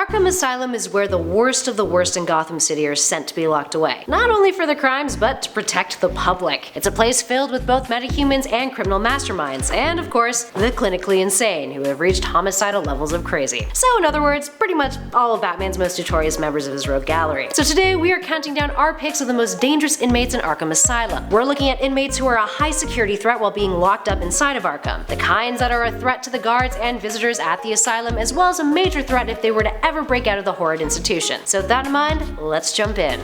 Arkham Asylum is where the worst of the worst in Gotham City are sent to be locked away, not only for their crimes, but to protect the public. It's a place filled with both metahumans and criminal masterminds, and of course, the clinically insane, who have reached homicidal levels of crazy. So in other words, pretty much all of Batman's most notorious members of his rogue gallery. So today we are counting down our picks of the most dangerous inmates in Arkham Asylum. We're looking at inmates who are a high security threat while being locked up inside of Arkham, the kinds that are a threat to the guards and visitors at the asylum, as well as a major threat if they were to ever break out of the horrid institution. So with that in mind, let's jump in.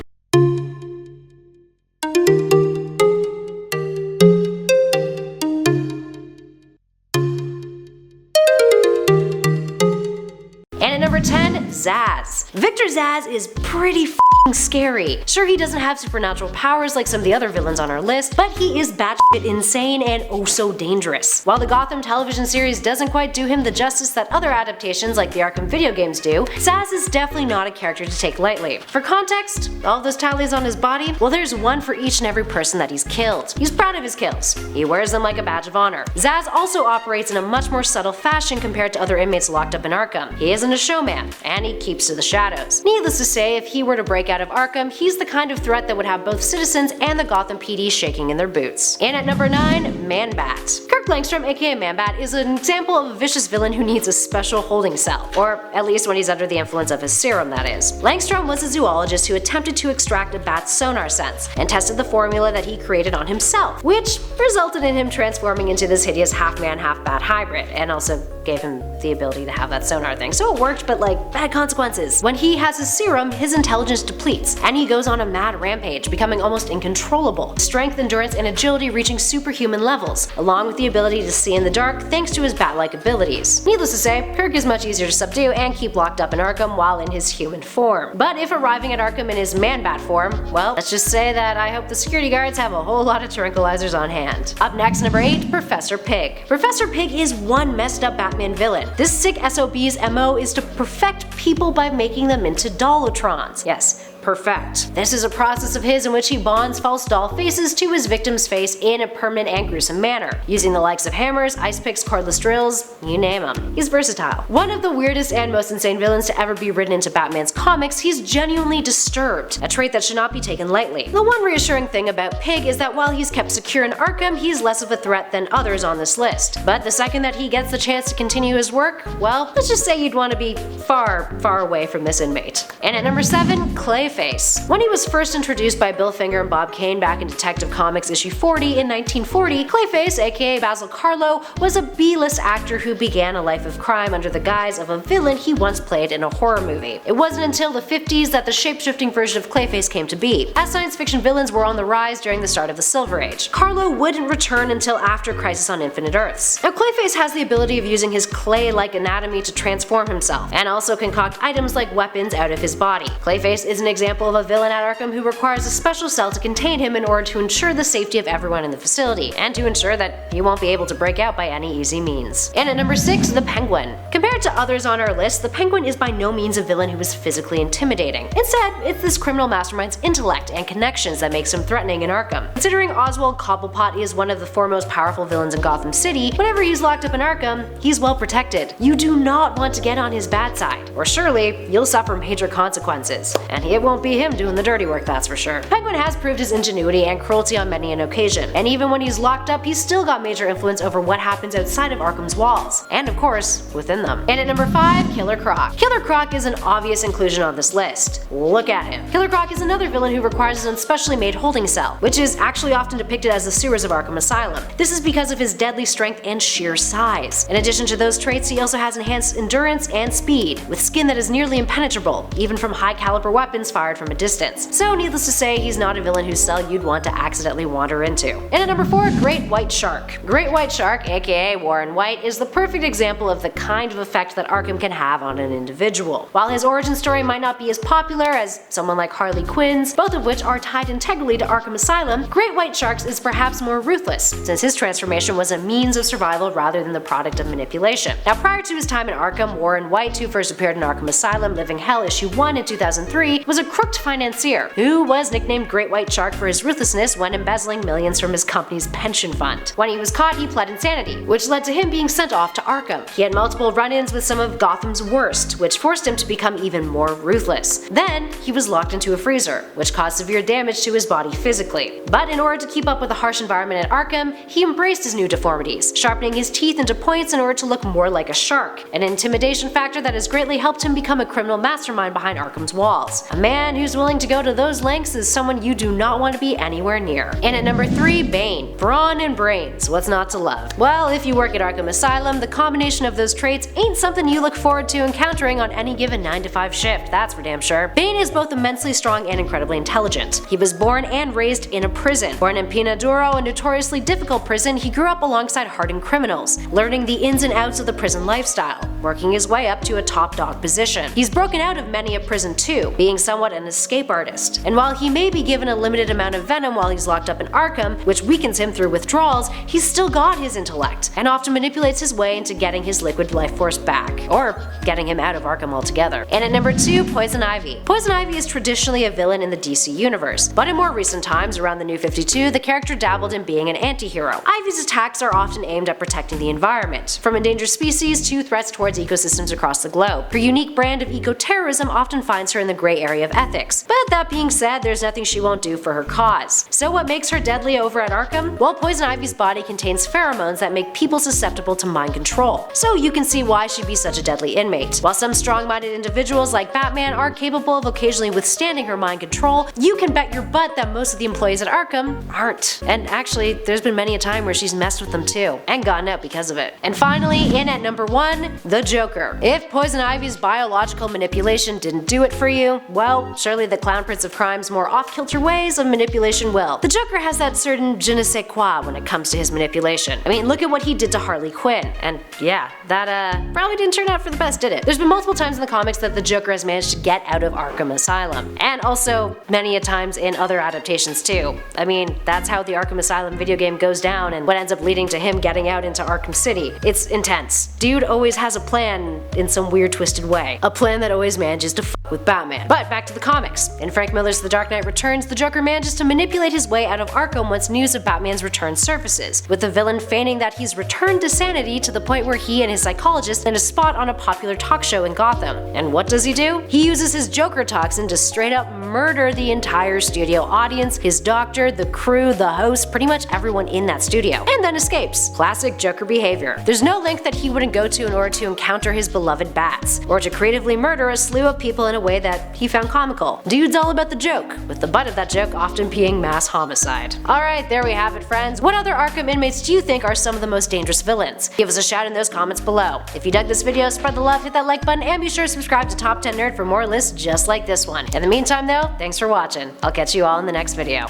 And at number 10, Zsasz. Victor Zsasz is pretty scary. Sure, he doesn't have supernatural powers like some of the other villains on our list, but he is batshit insane and oh so dangerous. While the Gotham television series doesn't quite do him the justice that other adaptations like the Arkham video games do, Zsasz is definitely not a character to take lightly. For context, all those tallies on his body, well, there's one for each and every person that he's killed. He's proud of his kills. He wears them like a badge of honor. Zsasz also operates in a much more subtle fashion compared to other inmates locked up in Arkham. He isn't a showman, and he keeps to the shadows. Needless to say, if he were to break out of Arkham, he's the kind of threat that would have both citizens and the Gotham PD shaking in their boots. And at number 9, Man-Bat. Kirk Langstrom, aka Man-Bat, is an example of a vicious villain who needs a special holding cell, or at least when he's under the influence of his serum, that is. Langstrom was a zoologist who attempted to extract a bat's sonar sense, and tested the formula that he created on himself, which resulted in him transforming into this hideous half-man, half-bat hybrid, and also gave him the ability to have that sonar thing. So it worked, but like, bad consequences. When he has his serum, his intelligence depletes, and he goes on a mad rampage, becoming almost incontrollable. Strength, endurance, and agility reaching superhuman levels, along with the ability to see in the dark thanks to his bat-like abilities. Needless to say, Kirk is much easier to subdue and keep locked up in Arkham while in his human form. But if arriving at Arkham in his Man-Bat form, well, let's just say that I hope the security guards have a whole lot of tranquilizers on hand. Up next, number 8, Professor Pig. Professor Pig is one messed up Batman villain. This sick SOB's MO is to perfect people by making them into Dollotrons. Yes, perfect. This is a process of his in which he bonds false doll faces to his victim's face in a permanent and gruesome manner, using the likes of hammers, ice picks, cordless drills, you name him. He's versatile. One of the weirdest and most insane villains to ever be written into Batman's comics, he's genuinely disturbed, a trait that should not be taken lightly. The one reassuring thing about Pig is that while he's kept secure in Arkham, he's less of a threat than others on this list. But the second that he gets the chance to continue his work, well, let's just say you'd want to be far, far away from this inmate. And at number 7, Clayface. When he was first introduced by Bill Finger and Bob Kane back in Detective Comics issue 40 in 1940, Clayface, aka Basil Karlo, was a B-list actor who began a life of crime under the guise of a villain he once played in a horror movie. It wasn't until the 50s that the shape-shifting version of Clayface came to be, as science fiction villains were on the rise during the start of the Silver Age. Karlo wouldn't return until after Crisis on Infinite Earths. Now, Clayface has the ability of using his clay-like anatomy to transform himself, and also concoct items like weapons out of his body. Clayface is an example of a villain at Arkham who requires a special cell to contain him in order to ensure the safety of everyone in the facility, and to ensure that he won't be able to break out by any easy means. And at number 6, the Penguin. Compared to others on our list, the Penguin is by no means a villain who is physically intimidating. Instead, it's this criminal mastermind's intellect and connections that makes him threatening in Arkham. Considering Oswald Cobblepot is one of the foremost powerful villains in Gotham City, whenever he's locked up in Arkham, he's well protected. You do not want to get on his bad side, or surely you'll suffer major consequences. And it won't be him doing the dirty work, that's for sure. Penguin has proved his ingenuity and cruelty on many an occasion, and even when he's locked up, he's still got major influence over what happens outside of Arkham's walls, and of course, within them. And at number 5, Killer Croc. Killer Croc is an obvious inclusion on this list. Look at him. Killer Croc is another villain who requires his own specially made holding cell, which is actually often depicted as the sewers of Arkham Asylum. This is because of his deadly strength and sheer size. In addition to those traits, he also has enhanced endurance and speed, with skin that is nearly impenetrable, even from high-caliber weapons fired from a distance. So needless to say, he's not a villain whose cell you'd want to accidentally wander into. And at number 4, Great White Shark. Great White Shark, aka Warren White, is the perfect example of the kind of effect that Arkham can have on an individual. While his origin story might not be as popular as someone like Harley Quinn's, both of which are tied integrally to Arkham Asylum, Great White Shark's is perhaps more ruthless, since his transformation was a means of survival rather than the product of manipulation. Now, prior to his time in Arkham, Warren White, who first appeared in Arkham Asylum Living Hell issue 1 in 2003, was a crooked financier who was nicknamed Great White Shark for his ruthlessness when embezzling millions from his company's pension fund. When he was caught, he pled insanity, which led to him being sent off to Arkham. He had multiple run-ins with some of Gotham's worst, which forced him to become even more ruthless. Then, he was locked into a freezer, which caused severe damage to his body physically. But in order to keep up with the harsh environment at Arkham, he embraced his new deformities, sharpening his teeth into points in order to look more like a shark, an intimidation factor that has greatly helped him become a criminal mastermind behind Arkham's walls. A man who's willing to go to those lengths is someone you do not want to be anywhere near. And at number 3, Bane. Brawn and brains, what's not to love? Well, if you work at Arkham Asylum, the combination of those traits ain't something you look forward to encountering on any given 9-to-5 shift, that's for damn sure. Bane is both immensely strong and incredibly intelligent. He was born and raised in a prison. Born in Pena Duro, a notoriously difficult prison, he grew up alongside hardened criminals, learning the ins and outs of the prison lifestyle, working his way up to a top dog position. He's broken out of many a prison too, being somewhat an escape artist. And while he may be given a limited amount of venom while he's locked up in Arkham, which weakens him through withdrawals, he's still got his intellect, and often manipulates his way into getting his liquid life force back, or getting him out of Arkham altogether. And at number 2, Poison Ivy. Poison Ivy is traditionally a villain in the DC universe, but in more recent times, around the New 52, the character dabbled in being an anti-hero. Ivy's attacks are often aimed at protecting the environment, from endangered species to threats towards ecosystems across the globe. Her unique brand of eco-terrorism often finds her in the gray area of ethics, but that being said, there's nothing she won't do for her cause. So what makes her deadly over at Arkham? Well, Poison Ivy's body contains pheromones that make people susceptible to mind control, so you can see why she'd be such a deadly inmate. While some strong-minded individuals like Batman are capable of occasionally withstanding her mind control, you can bet your butt that most of the employees at Arkham aren't. And actually, there's been many a time where she's messed with them too, and gotten out because of it. And finally, in at number 1, the Joker. If Poison Ivy's biological manipulation didn't do it for you, well, surely the Clown Prince of Crime's more off-kilter ways of manipulation will. The Joker has that certain je ne sais quoi when it comes to his manipulation. I mean, look at what he did to Harley Quinn, and yeah, that probably didn't turn out for the best, did it? There's been multiple times in the comics that the Joker has managed to get out of Arkham Asylum, and also many a times in other adaptations too. I mean, that's how the Arkham Asylum video game goes down and what ends up leading to him getting out into Arkham City. It's intense. Dude always has a plan in some weird twisted way. A plan that always manages to f with Batman. But back to the comics. In Frank Miller's The Dark Knight Returns, the Joker manages to manipulate his way out of Arkham once news of Batman's return surfaces, with the villain feigning that he's returned to sanity to the point where he and his psychologist land a spot on a popular talk show in Gotham. And what does he do? He uses his Joker toxin to straight up murder the entire studio audience, his doctor, the crew, the host, pretty much everyone in that studio, and then escapes. Classic Joker behavior. There's no length that he wouldn't go to in order to encounter his beloved bats, or to creatively murder a slew of people in a way that he found comical. Dude's all about the joke, with the butt of that joke often being mass homicide. Alright, there we have it, friends. What other Arkham inmates do you think are some of the most dangerous villains? Give us a shout in those comments below. If you dug this video, spread the love, hit that like button, and be sure to subscribe to Top 10 Nerd for more lists just like this one. In the meantime though, thanks for watching. I'll catch you all in the next video.